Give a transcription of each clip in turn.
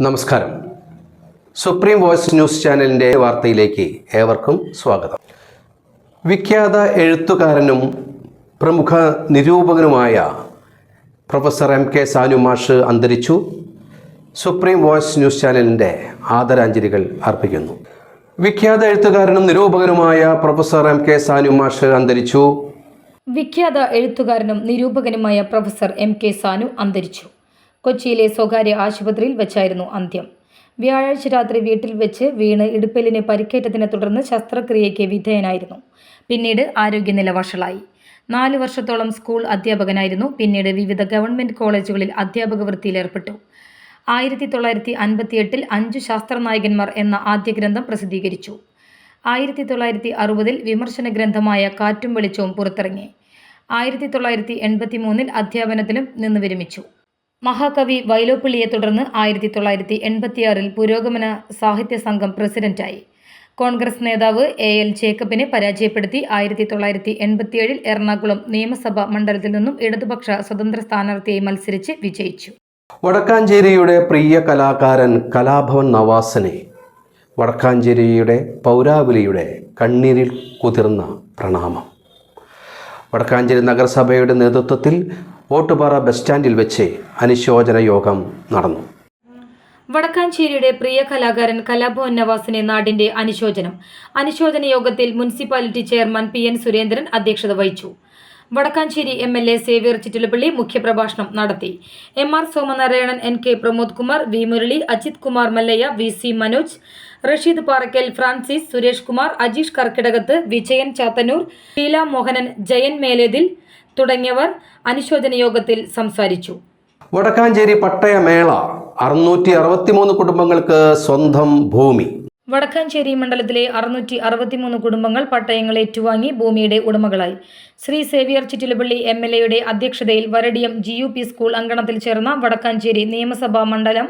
നമസ്കാരം. Supreme voice news ചാനലിൻ്റെ വാർത്തയിലേക്ക് ഏവർക്കും സ്വാഗതം. വിഖ്യാത എഴുത്തുകാരനും പ്രമുഖ നിരൂപകനുമായ പ്രൊഫസർ MK സാനു മാഷ് അന്തരിച്ചു. സുപ്രീം വോയിസ് ന്യൂസ് ചാനലിൻ്റെ ആദരാഞ്ജലികൾ അർപ്പിക്കുന്നു. വിഖ്യാത എഴുത്തുകാരനും നിരൂപകനുമായ പ്രൊഫസർ MK സാനു മാഷ് അന്തരിച്ചു. വിഖ്യാത എഴുത്തുകാരനും നിരൂപകനുമായ പ്രൊഫസർ MK സാനു അന്തരിച്ചു. കൊച്ചിയിലെ സ്വകാര്യ ആശുപത്രിയിൽ വെച്ചായിരുന്നു അന്ത്യം. വ്യാഴാഴ്ച രാത്രി വീട്ടിൽ വെച്ച് വീണ് ഇടുപ്പെല്ലിന് പരിക്കേറ്റതിനെ തുടർന്ന് ശസ്ത്രക്രിയയ്ക്ക് വിധേയനായിരുന്നു. പിന്നീട് ആരോഗ്യനില വഷളായി. 4 വർഷത്തോളം സ്കൂൾ അധ്യാപകനായിരുന്നു. പിന്നീട് വിവിധ ഗവൺമെൻറ് കോളേജുകളിൽ അധ്യാപക വൃത്തിയിലേർപ്പെട്ടു. 1958 5 ശാസ്ത്രനായകന്മാർ എന്ന ആദ്യ ഗ്രന്ഥം പ്രസിദ്ധീകരിച്ചു. 1960 വിമർശന ഗ്രന്ഥമായ കാറ്റും വെളിച്ചവും പുറത്തിറങ്ങി. 1983 അധ്യാപനത്തിലും നിന്ന് വിരമിച്ചു. മഹാകവി വൈലോപ്പിള്ളിയെ തുടർന്ന് 1986 പുരോഗമന സാഹിത്യ സംഘം പ്രസിഡന്റായി. കോൺഗ്രസ് നേതാവ് AL ജേക്കബിനെ പരാജയപ്പെടുത്തി 1987 എറണാകുളം നിയമസഭാ മണ്ഡലത്തിൽ നിന്നും ഇടതുപക്ഷ സ്വതന്ത്ര സ്ഥാനാർത്ഥിയായി മത്സരിച്ച് വിജയിച്ചു. വടക്കാഞ്ചേരിയുടെ പ്രിയ കലാകാരൻ കലാഭവൻ നവാസിനെ വടക്കാഞ്ചേരിയുടെ പൗരാവലിയുടെ കണ്ണീരിൽ കുതിർന്ന പ്രണാമം. വടക്കാഞ്ചേരി നഗരസഭയുടെ നേതൃത്വത്തിൽ ഓട്ടുപാറ ബസ് സ്റ്റാൻഡിൽ വെച്ച് അനുശോചന യോഗം നടന്നു. വടക്കാഞ്ചേരിയുടെ പ്രിയ കലാകാരൻ കലാഭവൻ നവാസിനെ നാടിന്റെ അനുശോചന യോഗത്തിൽ മുനിസിപ്പാലിറ്റി ചെയർമാൻ PN സുരേന്ദ്രൻ അധ്യക്ഷത വഹിച്ചു. വടക്കാഞ്ചേരി MLA സേവ്യർ ചിറ്റിലപ്പള്ളി മുഖ്യപ്രഭാഷണം നടത്തി. MR Somanarayanan, NK Pramod Kumar, V Murali, Ajith Kumar Mallaiah, VC Manoj, Rasheed Parakkal, Francis, Suresh Kumar, Ajeesh Karkidakath, Vijayan Chathannoor, Sheela Mohanan, Jayan Melethil തുടങ്ങിയവർ അനുശോചന യോഗത്തിൽ സംസാരിച്ചു. വടക്കാഞ്ചേരി പട്ടയമേള 663 കുടുംബങ്ങൾക്ക് സ്വന്തം ഭൂമി. വടക്കാഞ്ചേരി മണ്ഡലത്തിലെ 663 കുടുംബങ്ങൾ പട്ടയങ്ങൾ ഏറ്റുവാങ്ങി ഭൂമിയുടെ ഉടമകളായി. ശ്രീ സേവ്യർ ചിറ്റിലപ്പള്ളി MLAയുടെ അധ്യക്ഷതയിൽ വരടിയം GUP സ്കൂൾ അങ്കണത്തിൽ ചേർന്ന വടക്കാഞ്ചേരി നിയമസഭാ മണ്ഡലം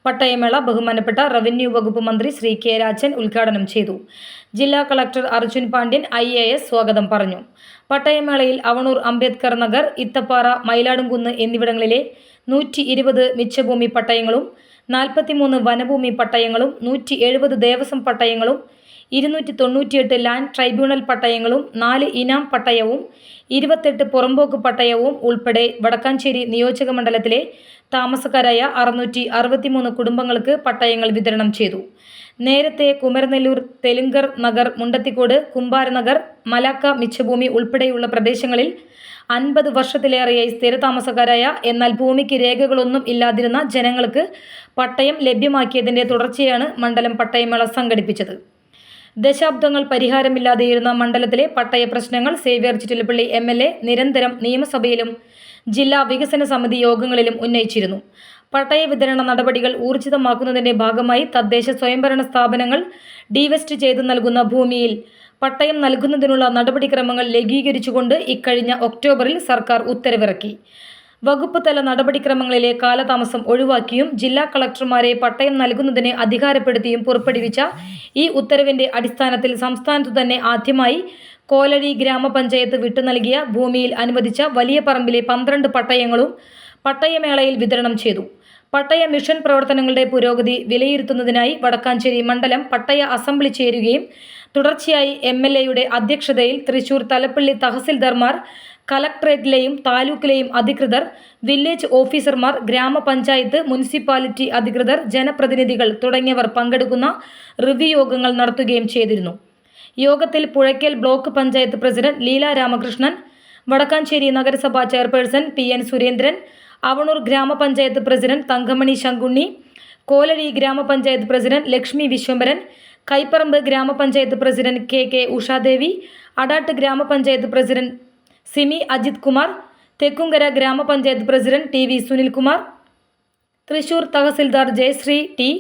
പട്ടയമേള ബഹുമാനപ്പെട്ട റവന്യൂ വകുപ്പ് മന്ത്രി ശ്രീ K രാജൻ ഉദ്ഘാടനം ചെയ്തു. ജില്ലാ കളക്ടർ അർജുൻ പാണ്ഡ്യൻ IAS സ്വാഗതം പറഞ്ഞു. പട്ടയമേളയിൽ അവണൂർ അംബേദ്കർ നഗർ, ഇത്തപ്പാറ, മയിലാടുംകുന്ന് എന്നിവിടങ്ങളിലെ 120 മിച്ചഭൂമി പട്ടയങ്ങളും 43 വനഭൂമി പട്ടയങ്ങളും 170 ദേവസ്വം പട്ടയങ്ങളും 298 ലാൻഡ് ട്രൈബ്യൂണൽ പട്ടയങ്ങളും 4 ഇനാം പട്ടയവും 28 പുറമ്പോക്ക് പട്ടയവും ഉൾപ്പെടെ വടക്കാഞ്ചേരി നിയോജക മണ്ഡലത്തിലെ താമസക്കാരായ 663 കുടുംബങ്ങൾക്ക് പട്ടയങ്ങൾ വിതരണം ചെയ്തു. നേരത്തെ കുമരനെല്ലൂർ, തെലുങ്കർ നഗർ, മുണ്ടത്തിക്കോട്, കുമ്പാരനഗർ, മലാക്ക മിച്ചഭൂമി ഉൾപ്പെടെയുള്ള പ്രദേശങ്ങളിൽ 50 വർഷത്തിലേറെയായി സ്ഥിരതാമസക്കാരായ എന്നാൽ ഭൂമിക്ക് രേഖകളൊന്നും ഇല്ലാതിരുന്ന ജനങ്ങൾക്ക് പട്ടയം ലഭ്യമാക്കിയതിൻ്റെ തുടർച്ചയാണ് മണ്ഡലം പട്ടയമേള സംഘടിപ്പിച്ചത്. ദശാബ്ദങ്ങൾ പരിഹാരമില്ലാതെയിരുന്ന മണ്ഡലത്തിലെ പട്ടയ പ്രശ്നങ്ങൾ സേവ്യർ ചിറ്റിലപ്പള്ളി MLA നിരന്തരം നിയമസഭയിലും ജില്ലാ വികസന സമിതി യോഗങ്ങളിലും ഉന്നയിച്ചിരുന്നു. പട്ടയ വിതരണ നടപടികൾ ഊർജിതമാക്കുന്നതിൻ്റെ ഭാഗമായി തദ്ദേശ സ്വയംഭരണ സ്ഥാപനങ്ങൾ ഡീവെസ്റ്റ് ചെയ്ത് നൽകുന്ന ഭൂമിയിൽ പട്ടയം നൽകുന്നതിനുള്ള നടപടിക്രമങ്ങൾ ലഘൂകരിച്ചുകൊണ്ട് ഇക്കഴിഞ്ഞ ഒക്ടോബറിൽ സർക്കാർ ഉത്തരവിറക്കി. വകുപ്പ് തല നടപടിക്രമങ്ങളിലെ കാലതാമസം ഒഴിവാക്കിയും ജില്ലാ കളക്ടർമാരെ പട്ടയം നൽകുന്നതിന് അധികാരപ്പെടുത്തിയും പുറപ്പെടുവിച്ച ഈ ഉത്തരവിൻ്റെ അടിസ്ഥാനത്തിൽ സംസ്ഥാനത്തു തന്നെ ആദ്യമായി കോലഴി ഗ്രാമപഞ്ചായത്ത് വിട്ടു നൽകിയ ഭൂമിയിൽ അനുവദിച്ച വലിയ പറമ്പിലെ 12 പട്ടയങ്ങളും പട്ടയമേളയിൽ വിതരണം ചെയ്തു. പട്ടയ മിഷൻ പ്രവർത്തനങ്ങളുടെ പുരോഗതി വിലയിരുത്തുന്നതിനായി വടക്കാഞ്ചേരി മണ്ഡലം പട്ടയ അസംബ്ലി ചേരുകയും തുടർച്ചയായി MLAയുടെ അധ്യക്ഷതയിൽ തൃശൂർ തലപ്പള്ളി തഹസിൽദാർമാർ, കലക്ട്രേറ്റിലെയും താലൂക്കിലെയും അധികൃതർ, വില്ലേജ് ഓഫീസർമാർ, ഗ്രാമപഞ്ചായത്ത്, മുനിസിപ്പാലിറ്റി അധികൃതർ, ജനപ്രതിനിധികൾ തുടങ്ങിയവർ പങ്കെടുക്കുന്ന റിവ്യൂ യോഗങ്ങൾ നടത്തുകയും ചെയ്തിരുന്നു. യോഗത്തിൽ പുഴയ്ക്കൽ ബ്ലോക്ക് പഞ്ചായത്ത് പ്രസിഡന്റ് ലീല രാമകൃഷ്ണൻ, വടക്കാഞ്ചേരി നഗരസഭാ ചെയർപേഴ്സൺ PN സുരേന്ദ്രൻ, അവണൂർ ഗ്രാമപഞ്ചായത്ത് പ്രസിഡന്റ് തങ്കമണി ശങ്കുണ്ണി, കോലഴി ഗ്രാമപഞ്ചായത്ത് പ്രസിഡന്റ് ലക്ഷ്മി വിശ്വംഭരൻ, കൈപ്പറമ്പ് ഗ്രാമപഞ്ചായത്ത് president KK Ushadevi, Adat grama panchayat president Simi Ajith Kumar, Thekkumkara grama panchayat president TV Sunilkumar, Thrissur tahsildar Jayasree T,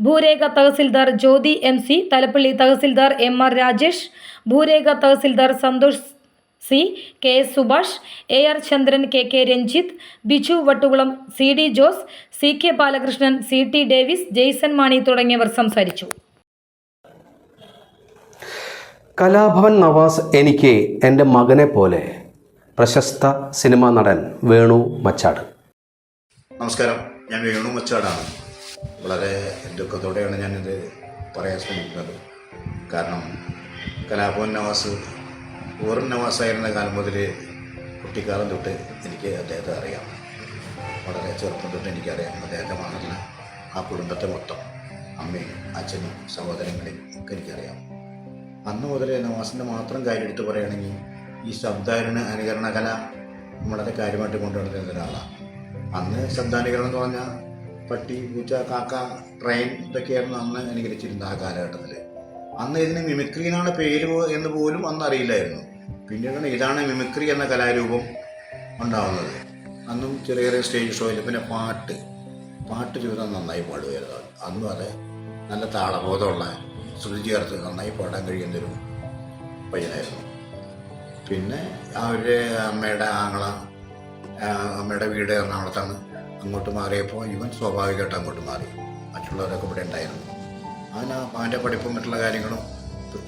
ഭൂരേഖ തഹസിൽദാർ ജ്യോതി MC, തലപ്പള്ളി തഹസിൽദാർ MR രാജേഷ്, ഭൂരേഖ tahsildar Santhosh C, KS Subhash, AR Chandran, KK Ranjith, Biju Vattukulam, CD Jose, CK Balakrishnan, CT Davis, Jaison Mani തുടങ്ങിയവർ സംസാരിച്ചു. കലാഭവൻ നവാസ് എനിക്ക് എൻ്റെ മകനെ പോലെ. പ്രശസ്ത സിനിമാ നടൻ വേണു മച്ചാട്. നമസ്കാരം, ഞാൻ വേണു മച്ചാടാണ്. വളരെ ദുഃഖത്തോടെയാണ് ഞാനിത് പറയാൻ ശ്രമിക്കുന്നത്. കാരണം കലാഭവൻ നവാസ് വെറും നവാസായിരുന്ന കാലം മുതൽ കുട്ടിക്കാലം തൊട്ട് എനിക്ക് അദ്ദേഹത്തെ അറിയാം. വളരെ ചെറുപ്പം തൊട്ട് എനിക്കറിയാം. അദ്ദേഹത്തെ മാത്രമല്ല, ആ കുടുംബത്തെ മൊത്തം, അമ്മയും അച്ഛനും സഹോദരങ്ങളെയും ഒക്കെ എനിക്കറിയാം. അന്ന് മുതൽ നവാസിൻ്റെ മാത്രം കാര്യം എടുത്ത് പറയുകയാണെങ്കിൽ ഈ ശബ്ദാനുകരണ കല വളരെ കാര്യമായിട്ട് കൊണ്ടുവരുന്ന ഒരാളാണ്. അന്ന് ശബ്ദാനുകരണം എന്ന് പറഞ്ഞാൽ പട്ടി, പൂച്ച, കാക്ക, ട്രെയിൻ ഇതൊക്കെയായിരുന്നു അന്ന് അനുകരിച്ചിരുന്നത് ആ കാലഘട്ടത്തിൽ. അന്ന് ഇതിന് മിമിക്രി എന്നാണ് പേര് എന്ന് പോലും അന്ന് അറിയില്ലായിരുന്നു. പിന്നീടാണ് ഇതാണ് മിമിക്രി എന്ന കലാരൂപം ഉണ്ടാവുന്നത്. അന്നും ചെറിയ ചെറിയ സ്റ്റേജ് ഷോയിൽ പിന്നെ പാട്ട് ചെയ്താൽ നന്നായി പാടുമായിരുന്നു. അന്നും അതെ, നല്ല താളബോധമുള്ള, ശ്രുതി ചേർത്ത് നന്നായി പാടാൻ കഴിയുന്നൊരു പയ്യനായിരുന്നു. പിന്നെ അവരുടെ അമ്മയുടെ വീട് എറണാകുളത്താണ്. അങ്ങോട്ട് മാറിയപ്പോൾ ഇവൻ സ്വാഭാവികമായിട്ട് അങ്ങോട്ട് മാറി. മറ്റുള്ളവരൊക്കെ ഇവിടെ ഉണ്ടായിരുന്നു. അവൻ്റെ പഠിപ്പും മറ്റുള്ള കാര്യങ്ങളും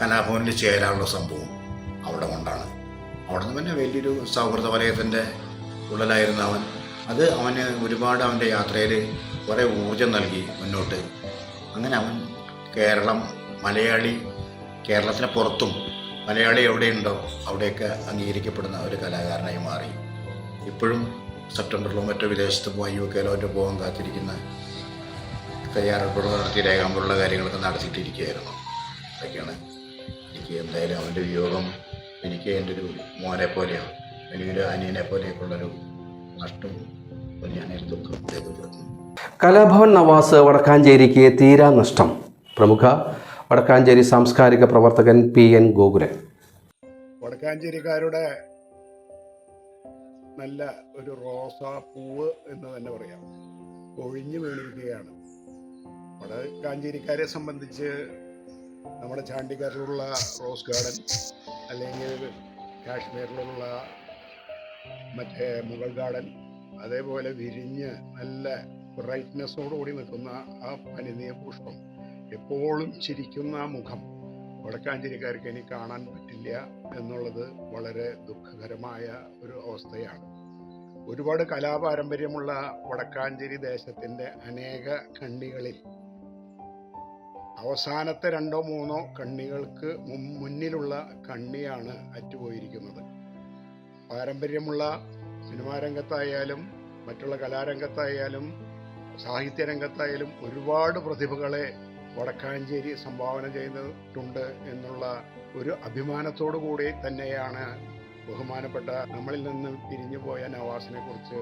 കലാഭവനിൽ ചേരാനുള്ള സംഭവം അവിടെ കൊണ്ടാണ്. അവിടെ നിന്ന് പിന്നെ വലിയൊരു സൗഹൃദ വലയത്തിൻ്റെ ഉള്ളിലായിരുന്നു അവൻ. അത് അവന് ഒരുപാട് അവൻ്റെ യാത്രയിൽ കുറേ ഊർജം നൽകി മുന്നോട്ട്. അങ്ങനെ അവൻ കേരളത്തിന് പുറത്തും മലയാളി എവിടെയുണ്ടോ അവിടെയൊക്കെ അംഗീകരിക്കപ്പെടുന്ന ഒരു കലാകാരനായി മാറി. ഇപ്പോഴും സെപ്റ്റംബറിലോ മറ്റോ വിദേശത്ത് പോകാൻ UK മറ്റോ പോകാൻ കാത്തിരിക്കുന്ന തയ്യാറെടുപ്പുകൾ നടത്തി രേഖാമൂലമുള്ള കാര്യങ്ങളൊക്കെ നടത്തിയിട്ടിരിക്കുകയായിരുന്നു. അതൊക്കെയാണ് എനിക്ക് എന്തായാലും അവൻ്റെ വിയോഗം എനിക്ക് എൻ്റെ ഒരു മോനെ പോലെയോ എനിക്കൊരു അനിയനെ പോലെയൊക്കെ ഉള്ളൊരു നഷ്ടം ഞാൻ ദുഃഖം രേഖപ്പെടുത്തുന്നു. കലാഭവൻ നവാസ് വടക്കാഞ്ചേരിക്ക് തീരാ നഷ്ടം. പ്രമുഖ വടക്കാഞ്ചേരി സാംസ്കാരിക പ്രവർത്തകൻ PN ഗോകുലൻ. വടക്കാഞ്ചേരിക്കാരുടെ നല്ല ഒരു റോസാപ്പൂവ് എന്ന് തന്നെ പറയാം, ഒഴിഞ്ഞു വീണിരിക്കുകയാണ്. വടക്കാഞ്ചേരിക്കാരെ സംബന്ധിച്ച് നമ്മുടെ ചാണ്ടിക്കാരിലുള്ള റോസ് ഗാർഡൻ, അല്ലെങ്കിൽ കാശ്മീരിലുള്ള മറ്റേ മുഗൾ ഗാർഡൻ, അതേപോലെ വിരിഞ്ഞ് നല്ല ബ്രൈറ്റ്നെസ്സോടുകൂടി നിൽക്കുന്ന ആ പനിനീർ പുഷ്പം, എപ്പോഴും ചിരിക്കുന്ന മുഖം വടക്കാഞ്ചേരിക്കാർക്ക് ഇനി കാണാൻ പറ്റില്ല എന്നുള്ളത് വളരെ ദുഃഖകരമായ ഒരു അവസ്ഥയാണ്. ഒരുപാട് കലാപാരമ്പര്യമുള്ള വടക്കാഞ്ചേരി ദേശത്തിൻ്റെ അനേക കണ്ണികളിൽ അവസാനത്തെ 2-3 കണ്ണികൾക്ക് മുന്നിലുള്ള കണ്ണിയാണ് അറ്റുപോയിരിക്കുന്നത്. പാരമ്പര്യമുള്ള സിനിമാ രംഗത്തായാലും മറ്റുള്ള കലാരംഗത്തായാലും സാഹിത്യരംഗത്തായാലും ഒരുപാട് പ്രതിഭകളെ വടക്കാഞ്ചേരി സംഭാവന ചെയ്തിട്ടുണ്ട് എന്നുള്ള ഒരു അഭിമാനത്തോടു കൂടി തന്നെയാണ് ബഹുമാനപ്പെട്ട നമ്മളിൽ നിന്ന് പിരിഞ്ഞുപോയ നവാസിനെ കുറിച്ച്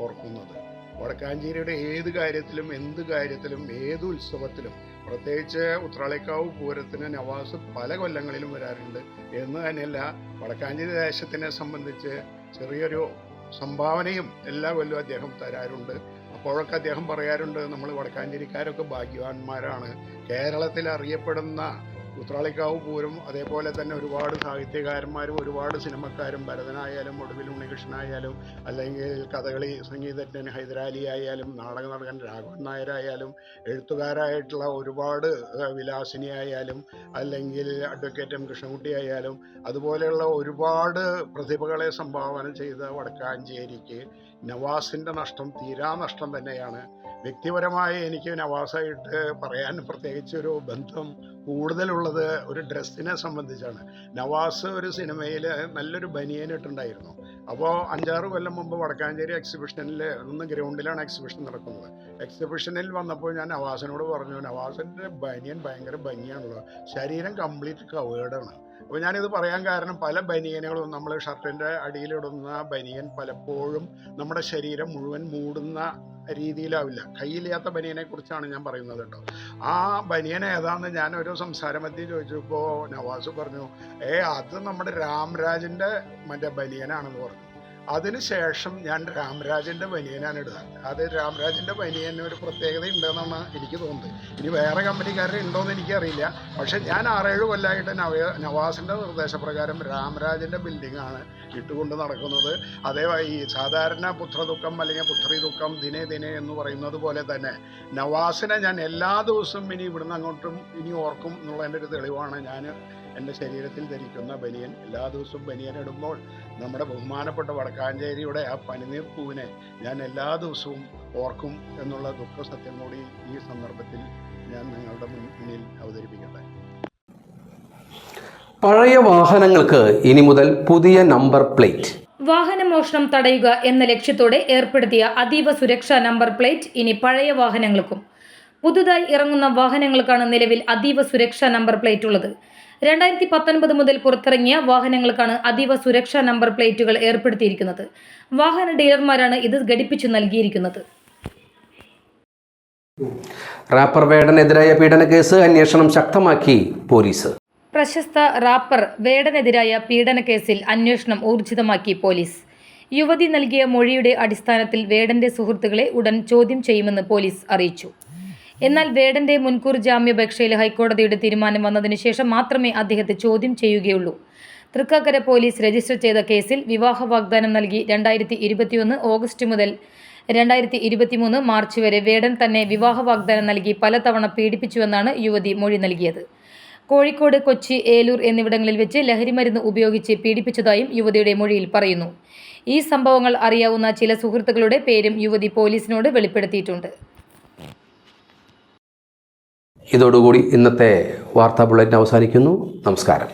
ഓർക്കുന്നത്. വടക്കാഞ്ചേരിയുടെ ഏത് കാര്യത്തിലും എന്ത് കാര്യത്തിലും ഏത് ഉത്സവത്തിലും, പ്രത്യേകിച്ച് ഉത്രാളിക്കാവ് പൂരത്തിന് നവാസ് പല കൊല്ലങ്ങളിലും വരാറുണ്ട് എന്ന് തന്നെയല്ല, വടക്കാഞ്ചേരി ദേശത്തിനെ സംബന്ധിച്ച് ചെറിയൊരു സംഭാവനയും എല്ലാ കൊല്ലവും അദ്ദേഹം തരാറുണ്ട്. അപ്പോഴൊക്കെ അദ്ദേഹം പറയാറുണ്ട്, നമ്മൾ വടക്കാഞ്ചേരിക്കാരൊക്കെ ഭാഗ്യവാന്മാരാണ്. കേരളത്തിൽ അറിയപ്പെടുന്ന ഉത്രാളിക്കാവ് പൂരം, അതേപോലെ തന്നെ ഒരുപാട് സാഹിത്യകാരന്മാരും ഒരുപാട് സിനിമക്കാരും, ഭരതനായാലും ഒടുവിൽ ഉണ്ണികൃഷ്ണനായാലും, അല്ലെങ്കിൽ കഥകളി സംഗീതജ്ഞൻ ഹൈദരാലി ആയാലും, നാടക നടൻ രാഘവൻ നായരായാലും, എഴുത്തുകാരായിട്ടുള്ള ഒരുപാട് വിലാസിനി ആയാലും, അല്ലെങ്കിൽ അഡ്വക്കേറ്റ് M കൃഷ്ണൻകുട്ടി ആയാലും, അതുപോലെയുള്ള ഒരുപാട് പ്രതിഭകളെ സംഭാവന ചെയ്ത വടക്കാഞ്ചേരിക്ക് നവാസിൻ്റെ നഷ്ടം തീരാ നഷ്ടം തന്നെയാണ്. വ്യക്തിപരമായി എനിക്ക് നവാസായിട്ട് പറയാൻ പ്രത്യേകിച്ചൊരു ബന്ധം കൂടുതലുള്ളത് ഒരു ഡ്രസ്സിനെ സംബന്ധിച്ചാണ്. നവാസ് ഒരു സിനിമയിൽ നല്ലൊരു ബനിയനിട്ടുണ്ടായിരുന്നു. അപ്പോൾ 5-6 കൊല്ലം മുമ്പ് വടക്കാഞ്ചേരി എക്സിബിഷനിൽ ഗ്രൗണ്ടിലാണ് എക്സിബിഷൻ നടക്കുന്നത്. എക്സിബിഷനിൽ വന്നപ്പോൾ ഞാൻ നവാസിനോട് പറഞ്ഞു, നവാസിൻ്റെ ബനിയൻ ഭയങ്കര ഭംഗിയാണല്ലോ, ശരീരം കംപ്ലീറ്റ് കവേർഡാണ്. അപ്പോൾ ഞാനിത് പറയാൻ കാരണം, പല ബനിയനുകളും നമ്മൾ ഷർട്ടിൻ്റെ അടിയിലിടുന്ന ബനിയൻ പലപ്പോഴും നമ്മുടെ ശരീരം മുഴുവൻ മൂടുന്ന രീതിയിലാവില്ല. കയ്യില്ലാത്ത ബനിയനെ കുറിച്ചാണ് ഞാൻ പറയുന്നത് കേട്ടോ. ആ ബനിയൻ ഏതാണെന്ന് ഞാനൊരു സംസാരമധ്യേ ചോദിച്ചപ്പോൾ നവാസ് പറഞ്ഞു, അത് നമ്മുടെ രാംരാജിൻ്റെ മറ്റേ ബനിയനാണെന്ന് പറഞ്ഞു. അതിനുശേഷം ഞാൻ രാംരാജിൻ്റെ ബനിയനാണ് ഇടുക. അത് രാംരാജിൻ്റെ ബനിയന് ഒരു പ്രത്യേകത ഉണ്ടെന്നാണ് എനിക്ക് തോന്നുന്നത്. ഇനി വേറെ കമ്പനിക്കാരുടെ ഉണ്ടോയെന്ന് എനിക്കറിയില്ല. പക്ഷേ ഞാൻ 6-7 കൊല്ലമായിട്ട് നവാസിൻ്റെ നിർദ്ദേശപ്രകാരം രാംരാജിൻ്റെ ബിൽഡിങ്ങാണ് ഇട്ടുകൊണ്ട് നടക്കുന്നത്. ഈ സാധാരണ പുത്രദുഃഖം അല്ലെങ്കിൽ പുത്രി ദുഃഖം ദിനേ ദിനേ എന്ന് പറയുന്നത് പോലെ തന്നെ നവാസിനെ ഞാൻ എല്ലാ ദിവസവും ഇനി ഇവിടുന്ന് അങ്ങോട്ടും ഇനി ഓർക്കും എന്നുള്ളതിൻ്റെ ഒരു തെളിവാണ് ഞാൻ എൻ്റെ ശരീരത്തിൽ ധരിക്കുന്ന ബനിയൻ. എല്ലാ ദിവസവും ബനിയൻ ഇടുമ്പോൾ നമ്മുടെ ബഹുമാനപ്പെട്ട വടക്കാഞ്ചേരിയുടെ ആ പനിനീർ പൂവിനെ ഞാൻ എല്ലാ ദിവസവും ഓർക്കും എന്നുള്ള ദുഃഖസത്യം കൂടി ഈ സന്ദർഭത്തിൽ ഞാൻ നിങ്ങളുടെ മുന്നിൽ അവതരിപ്പിക്കട്ടെ. പഴയ വാഹനങ്ങൾക്ക് ഇനി മുതൽ പുതിയ നമ്പർ പ്ലേറ്റ്. വാഹനമോഷണം തടയുക എന്ന ലക്ഷ്യത്തോടെ ഏർപ്പെടുത്തിയ അതീവ സുരക്ഷാ നമ്പർ പ്ലേറ്റ് ഇനി പഴയ വാഹനങ്ങൾക്കും. പുതുതായി ഇറങ്ങുന്ന വാഹനങ്ങൾക്കാണ് നിലവിൽ അതീവ സുരക്ഷാ നമ്പർ പ്ലേറ്റ് ഉള്ളത്. 2019 മുതൽ പുറത്തിറങ്ങിയ വാഹനങ്ങൾക്കാണ് അതീവ സുരക്ഷാ നമ്പർ പ്ലേറ്റുകൾ ഏർപ്പെടുത്തിയിരിക്കുന്നത്. വാഹന ഡീലർമാരാണ് ഇത് ഘടിപ്പിച്ചു നൽകിയിരിക്കുന്നത്. റാപ്പർ വേടനെതിരായ പീഡന കേസ് അന്വേഷണം ശക്തമാക്കി പോലീസ്. പ്രശസ്ത റാപ്പർ വേടനെതിരായ പീഡന കേസിൽ അന്വേഷണം ഊർജിതമാക്കി പോലീസ്. യുവതി നൽകിയ മൊഴിയുടെ അടിസ്ഥാനത്തിൽ വേടന്റെ സുഹൃത്തുക്കളെ ഉടൻ ചോദ്യം ചെയ്യുമെന്ന് പോലീസ് അറിയിച്ചു. എന്നാൽ വേടന്റെ മുൻകൂർ ജാമ്യാപേക്ഷയിൽ ഹൈക്കോടതിയുടെ തീരുമാനം വന്നതിനു ശേഷം മാത്രമേ അദ്ദേഹത്തെ ചോദ്യം ചെയ്യുകയുള്ളൂ. തൃക്കാക്കര പോലീസ് രജിസ്റ്റർ ചെയ്ത കേസിൽ വിവാഹ വാഗ്ദാനം നൽകി 2021 ഓഗസ്റ്റ് മുതൽ 2023 മാർച്ച് വരെ വേടൻ തന്നെ വിവാഹ വാഗ്ദാനം നൽകി പലതവണ പീഡിപ്പിച്ചുവെന്നാണ് യുവതി മൊഴി നൽകിയത്. കോഴിക്കോട്, കൊച്ചി, ഏലൂർ എന്നിവിടങ്ങളിൽ വെച്ച് ലഹരിമരുന്ന് ഉപയോഗിച്ച് പീഡിപ്പിച്ചതായും യുവതിയുടെ മൊഴിയിൽ പറയുന്നു. ഈ സംഭവങ്ങൾ അറിയാവുന്ന ചില സുഹൃത്തുക്കളുടെ പേരും യുവതി പോലീസിനോട് വെളിപ്പെടുത്തിയിട്ടുണ്ട്. ഇതോടുകൂടി ഇന്നത്തെ വാർത്താ ബുള്ളറ്റിൻ അവസാനിക്കുന്നു. നമസ്കാരം.